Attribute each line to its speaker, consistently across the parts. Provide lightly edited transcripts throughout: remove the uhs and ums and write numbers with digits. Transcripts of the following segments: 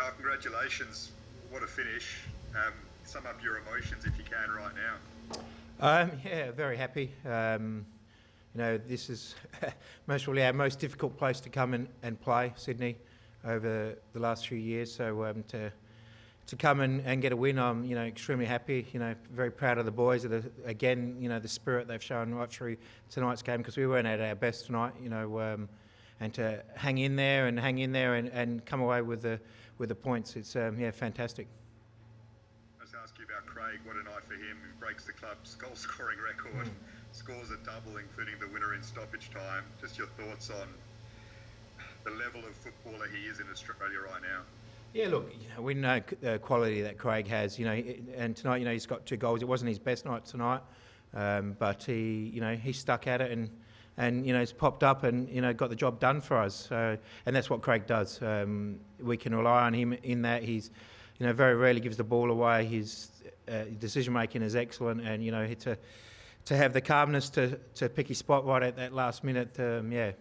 Speaker 1: Carl, congratulations. What a finish. Sum up your emotions if you can right now.
Speaker 2: Yeah, very happy. This is most probably our most difficult place to come and play, Sydney, over the last few years. So to come and get a win, I'm extremely happy. Very proud of the boys. The spirit they've shown right through tonight's game, because we weren't at our best tonight. And to hang in there and come away with the points, it's fantastic.
Speaker 1: I was ask you about Craig. What a night for him. He breaks the club's goal scoring record, scores a double, including the winner in stoppage time. Just your thoughts on the level of footballer he is in Australia right now.
Speaker 2: Yeah, look, we know the quality that Craig has. And tonight, he's got 2 goals. It wasn't his best night tonight, but he stuck at it and he's popped up and got the job done for us. So, and that's what Craig does. We can rely on him in that. He's very rarely gives the ball away. His decision making is excellent, and to have the calmness to pick his spot right at that last minute, And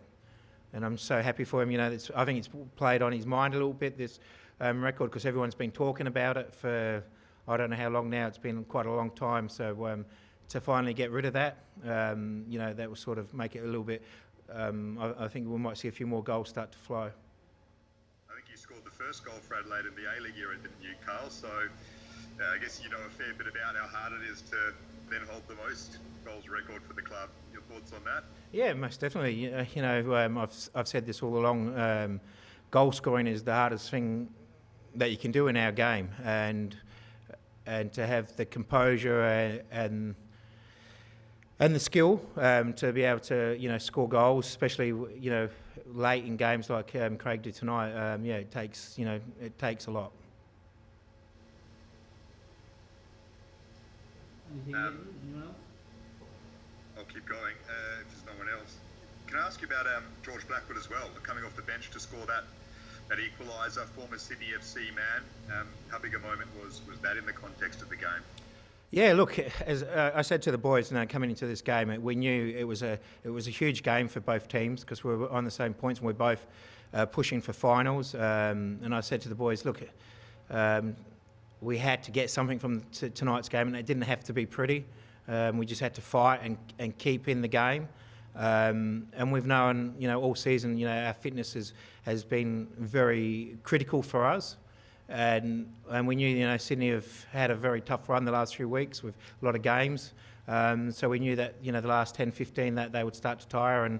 Speaker 2: I'm so happy for him. I think it's played on his mind a little bit, this record, because everyone's been talking about it for I don't know how long now. It's been quite a long time. So to finally get rid of that, that will sort of make it a little bit. I think we might see a few more goals start to flow.
Speaker 1: I think you scored the first goal for Adelaide in the A-League era, didn't you, Carl? So I guess you know a fair bit about how hard it is to then hold the most goals record for the club. Your thoughts on that?
Speaker 2: Yeah, most definitely. I've said this all along. Goal scoring is the hardest thing that you can do in our game, and to have the composure and the skill to be able to score goals, especially late in games like Craig did tonight. It takes a lot.
Speaker 3: Anyone else?
Speaker 1: I'll keep going if there's no one else. Can I ask you about George Blackwood as well, coming off the bench to score that equaliser, former Sydney FC man? How big a moment was that in the context of the game?
Speaker 2: Yeah, look, as I said to the boys, coming into this game, we knew it was a huge game for both teams, because we were on the same points and we're both pushing for finals. And I said to the boys, look, we had to get something from tonight's game, and it didn't have to be pretty. We just had to fight and keep in the game. And we've known, all season, our fitness has been very critical for us. And we knew, Sydney have had a very tough run the last few weeks with a lot of games. So we knew that, the last 10, 15, that they would start to tire.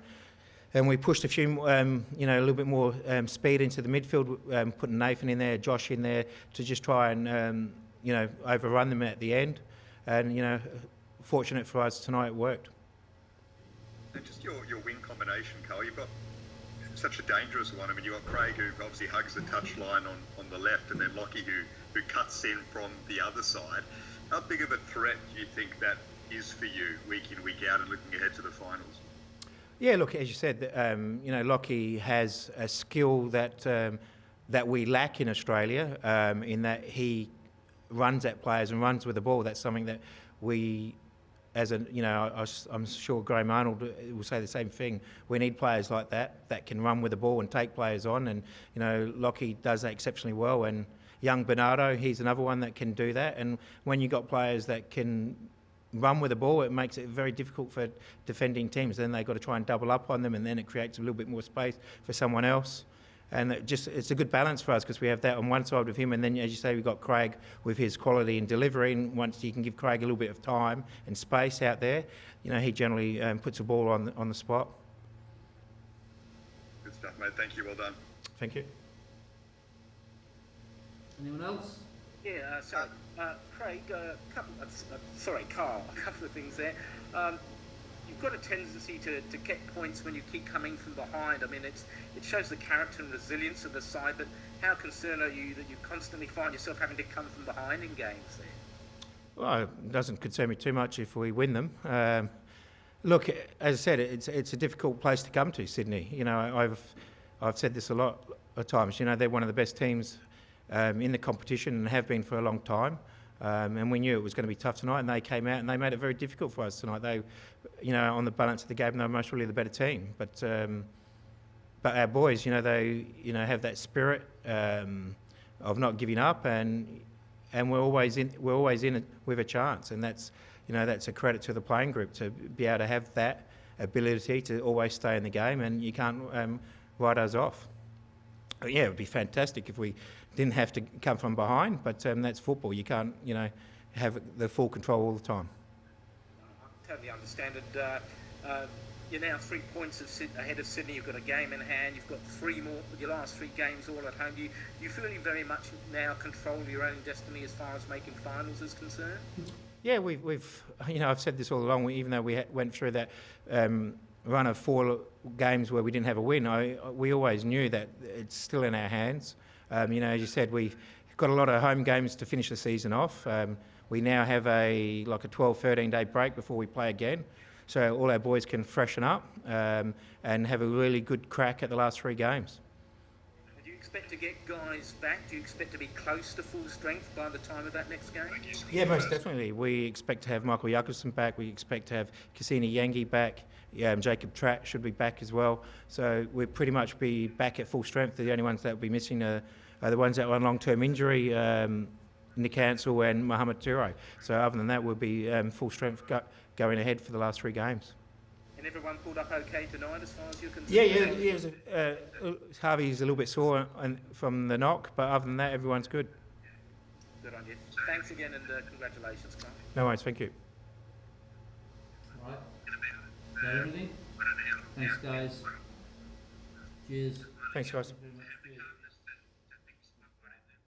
Speaker 2: And we pushed a few, a little bit more speed into the midfield, putting Nathan in there, Josh in there, to just try and, overrun them at the end. And, fortunate for us tonight, it worked.
Speaker 1: And just your wing combination, Carl, you've got such a dangerous one. I mean, you've got Craig, who obviously hugs the touchline on the left, and then Lockie, who cuts in from the other side. How big of a threat do you think that is for you, week in, week out, and looking ahead to the finals?
Speaker 2: Yeah, look, as you said, Lockie has a skill that we lack in Australia, in that he runs at players and runs with the ball. That's something that we, I'm sure Graham Arnold will say the same thing. We need players like that can run with the ball and take players on. And, Lockie does that exceptionally well. And young Bernardo, he's another one that can do that. And when you've got players that can run with the ball, it makes it very difficult for defending teams. Then they've got to try and double up on them, and then it creates a little bit more space for someone else. And it's a good balance for us, because we have that on one side with him, and then, as you say, we've got Craig with his quality and delivery. And once you can give Craig a little bit of time and space out there, he generally puts the ball on the spot.
Speaker 1: Good stuff, mate. Thank you. Well done.
Speaker 2: Thank you.
Speaker 3: Anyone else?
Speaker 4: Yeah, Craig, Carl, a couple of things there. You've got a tendency to get points when you keep coming from behind. I mean, it shows the character and resilience of the side, but how concerned are you that you constantly find yourself having to come from behind in games there?
Speaker 2: Well, it doesn't concern me too much if we win them. Look, as I said, it's a difficult place to come to, Sydney. I've said this a lot of times. They're one of the best teams in the competition and have been for a long time. And we knew it was going to be tough tonight, and they came out and they made it very difficult for us tonight. They, on the balance of the game, they were most really the better team. But our boys, they, have that spirit. not giving up, and we're always in it with a chance, and that's a credit to the playing group to be able to have that ability to always stay in the game, and you can't write us off. Yeah, it would be fantastic if we didn't have to come from behind, but that's football. You can't, have the full control all the time.
Speaker 4: I totally understand it. You're now 3 points ahead of Sydney. You've got a game in hand. You've got 3 more. Your last 3 games all at home. You feel you very much now control your own destiny as far as making finals is concerned?
Speaker 2: Yeah, we've I've said this all along. Even though we went through that run of 4 games where we didn't have a win, we always knew that it's still in our hands. As you said, we've got a lot of home games to finish the season off. We now have a 12, 13 day break before we play again. So all our boys can freshen up and have a really good crack at the last 3 games.
Speaker 4: Do you expect to get guys back? Do you expect to be close to full strength by the time of that next game?
Speaker 2: Yeah, most definitely. We expect to have Michael Jakobsen back. We expect to have Cassini Yangi back. Jacob Tratt should be back as well. So we'll pretty much be back at full strength. The only ones that will be missing are the ones that are on long-term injury, Nick Ansell and Mohamed Toure. So other than that, we'll be full strength going ahead for the last 3 games.
Speaker 4: And everyone pulled up okay tonight as far as you're concerned?
Speaker 2: Yeah. Harvey's a little bit sore from the knock, but other than that, everyone's good.
Speaker 4: Good on you. Thanks again, and congratulations, Carl.
Speaker 2: No worries, thank you.
Speaker 3: All right. Is that everything? Thanks, guys. Cheers.
Speaker 2: Thanks, guys.
Speaker 3: Thank you very much. Cheers.